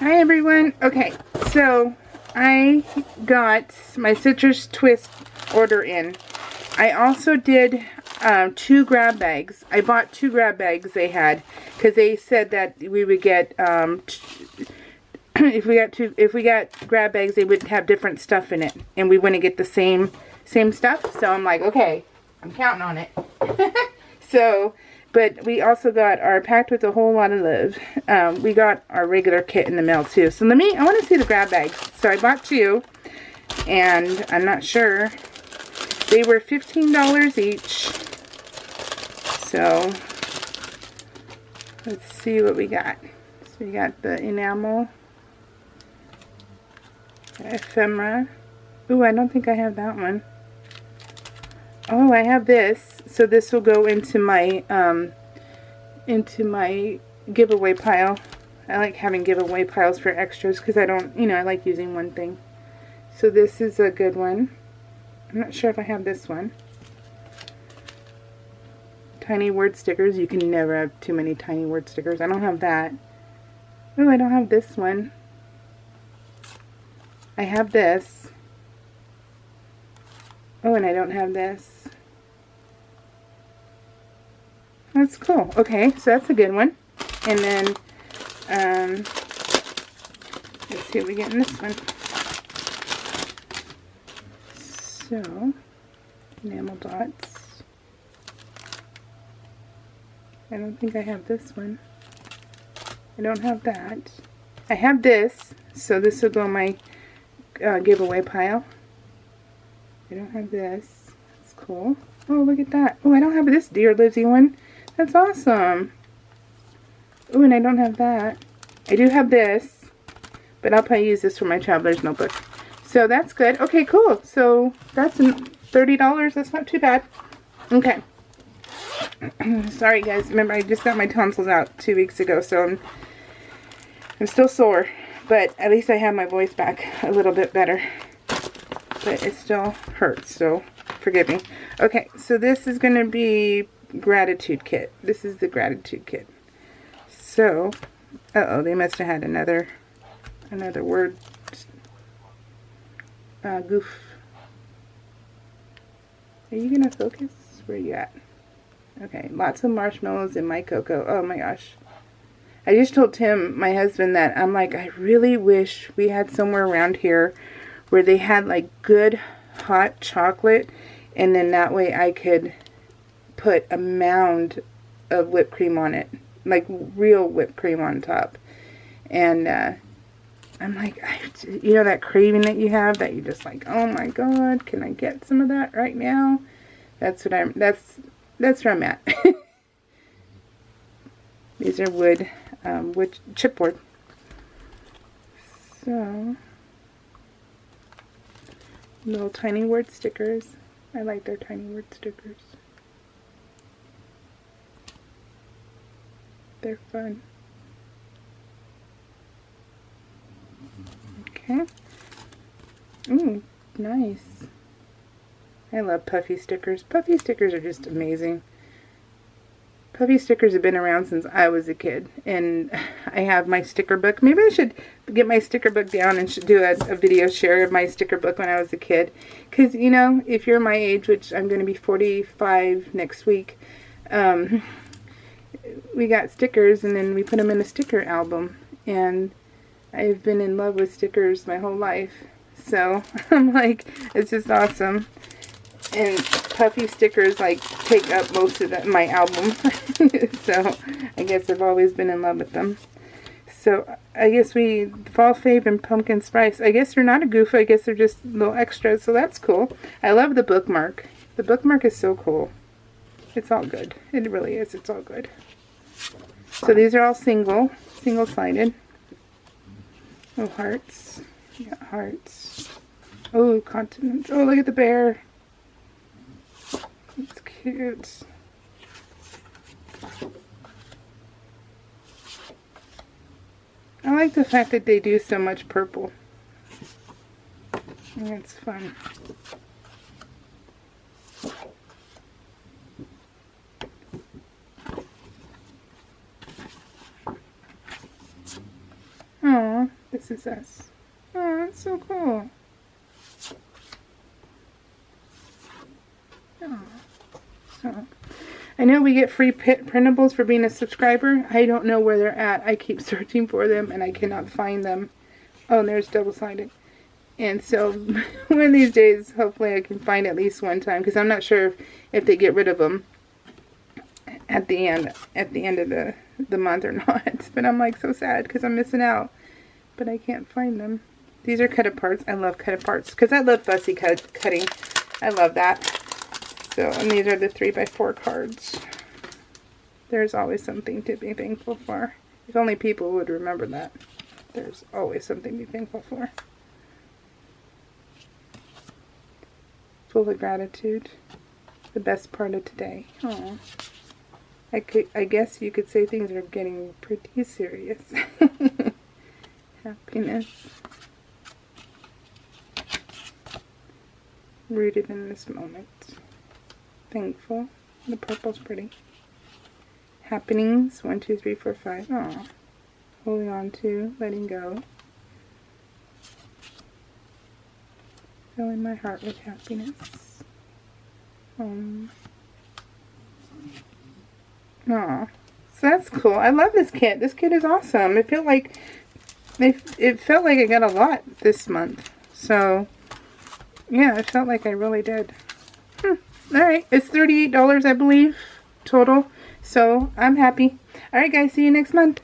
Hi everyone. Okay, so I got my citrus twist order in. I also did 2 grab bags. I bought 2 grab bags they had because they said that we would get if we got grab bags they would have different stuff in it and we wouldn't get the same stuff. So I'm like, okay, I'm counting on it. So. But we also got our Packed with a Whole Lot of Love. We got our regular kit in the mail too. So I want to see the grab bags. So I bought 2. And I'm not sure. They were $15 each. So let's see what we got. So we got the enamel. The ephemera. Ooh, I don't think I have that one. Oh, I have this. So this will go into my giveaway pile. I like having giveaway piles for extras because I don't, I like using one thing. So this is a good one. I'm not sure if I have this one. Tiny word stickers. You can never have too many tiny word stickers. I don't have that. Oh, I don't have this one. I have this. Oh, and I don't have this. That's cool. Okay, so that's a good one. And then, let's see what we get in this one. So, enamel dots. I don't think I have this one. I don't have that. I have this, so this will go in my giveaway pile. I don't have this. That's cool. Oh, look at that. Oh, I don't have this Dear Lizzie one. That's awesome. Oh, and I don't have that. I do have this, but I'll probably use this for my traveler's notebook. So that's good. Okay, cool. So that's $30. That's not too bad. Okay. Sorry, guys. Remember, I just got my tonsils out 2 weeks ago, so I'm still sore. But at least I have my voice back a little bit better. But it still hurts, so forgive me. Okay, so this is going to be gratitude kit. This is the gratitude kit. So, they must have had another word goof. Are you gonna focus? Where are you at? Okay, lots of marshmallows in my cocoa. Oh my gosh. I just told Tim, my husband, that I'm like, I really wish we had somewhere around here where they had like good hot chocolate, and then that way I could put a mound of whipped cream on it, like real whipped cream on top. And I'm like, that craving that you have, that you just like, oh my god, can I get some of that right now? That's where I'm at. These are wood chipboard. So little tiny word stickers. I like their tiny word stickers. They're fun. Okay. Ooh, nice. I love puffy stickers. Puffy stickers are just amazing. Puffy stickers have been around since I was a kid. And I have my sticker book. Maybe I should get my sticker book down and should do a video share of my sticker book when I was a kid. Because, if you're my age, which I'm going to be 45 next week, we got stickers and then we put them in a sticker album. And I've been in love with stickers my whole life. So, I'm like, it's just awesome. And puffy stickers like take up most of my album. So I guess I've always been in love with them. So I guess Fall Fave and Pumpkin Spice, I guess they're not a goof, I guess they're just little extras, so that's cool. I love the bookmark. The bookmark is so cool. It's all good. It really is. It's all good. So these are all single-sided. Oh, hearts. Yeah, hearts. Oh, continents. Oh, look at the bear. It's cute. I like the fact that they do so much purple. It's fun. Aww. This is us. Oh, that's so cool. Oh. So, I know we get free printables for being a subscriber. I don't know where they're at. I keep searching for them and I cannot find them. Oh, and there's double-sided. And so, one of these days, hopefully I can find at least one time. Because I'm not sure if they get rid of them at the end of the month or not. But I'm like so sad because I'm missing out. But I can't find them. These are cut-aparts. I love cut-aparts. Because I love fussy cutting. I love that. So, and these are the 3x4 cards. There's always something to be thankful for. If only people would remember that. There's always something to be thankful for. Full of gratitude. The best part of today. Aww. I guess you could say things are getting pretty serious. Happiness. Rooted in this moment. Thankful. The purple's pretty. Happenings. 1, 2, 3, 4, 5. Aww. Holding on to. Letting go. Filling my heart with happiness. Aw. So that's cool. I love this kit. This kit is awesome. It felt like I got a lot this month. So yeah, it felt like I really did. Alright, it's $38 I believe total. So I'm happy. Alright guys, see you next month.